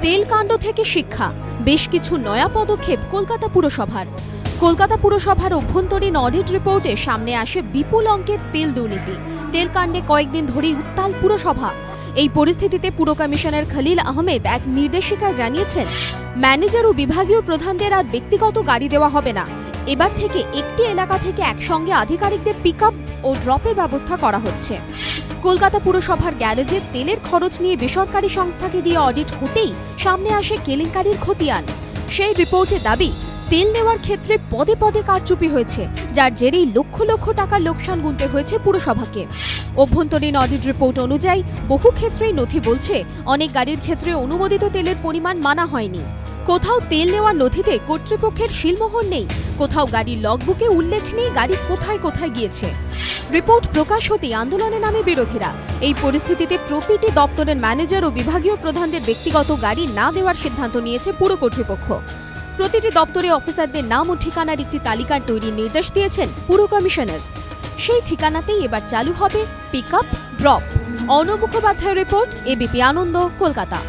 তেলকাণ্ড থেকে শিক্ষা, বেশ কিছু নয়া পদক্ষেপ কলকাতা পুরসভার। কলকাতা পুরসভার অভ্যন্তরীণ অডিট রিপোর্টে সামনে আসে বিপুল অঙ্কের তেল দুর্নীতি। তেলকাণ্ডে কয়েকদিন ধরেই উত্তাল পুরসভা। এই পরিস্থিতিতে পুর কমিশনার খলিল আহমেদ এক নির্দেশিকায় জানিয়েছেন, ম্যানেজার ও বিভাগীয় প্রধানদের আর ব্যক্তিগত গাড়ি দেওয়া হবে না। এবার থেকে একটি এলাকা থেকে একসঙ্গে আধিকারিকদের পিকআপ ও ড্রপের ব্যবস্থা করা হচ্ছে। কলকাতা পুরসভার গ্যারেজে তেলের খরচ নিয়ে বেসরকারি সংস্থাকে দিয়ে অডিট হতেই সামনে আসে কেলেঙ্কারির খতিয়ান। সেই রিপোর্টে দাবি, তেল নেওয়ার ক্ষেত্রে পদে পদে কারচুপি হয়েছে, যার জেরেই লক্ষ লক্ষ টাকার লোকসান গুনতে হয়েছে পুরসভাকে। অভ্যন্তরীণ অডিট রিপোর্ট অনুযায়ী বহু ক্ষেত্রেই নথি বলছে অনেক গাড়ির ক্ষেত্রে অনুমোদিত তেলের পরিমাণ মানা হয়নি। কোথাও তেল নেওয়ার নথিতে কর্তৃপক্ষের সিলমোহর নেই, কোথাও গাড়ির লগবুকে উল্লেখ নেই গাড়ি কোথায় কোথায় গিয়েছে। রিপোর্ট প্রকাশ হতেই আন্দোলনে নামে বিরোধীরা। এই পরিস্থিতিতে প্রতিটি দপ্তরের ম্যানেজার ও বিভাগীয় প্রধানদের ব্যক্তিগত গাড়ি না দেওয়ার সিদ্ধান্ত নিয়েছে পুর কর্তৃপক্ষ। প্রতিটি দপ্তরে অফিসারদের নাম ও ঠিকানার একটি তালিকা তৈরির নির্দেশ দিয়েছেন পুর কমিশনার। সেই ঠিকানাতেই এবার চালু হবে পিকআপ ড্রপ। অর্ণব মুখোপাধ্যায়ের রিপোর্ট, এবিপি আনন্দ, কলকাতা।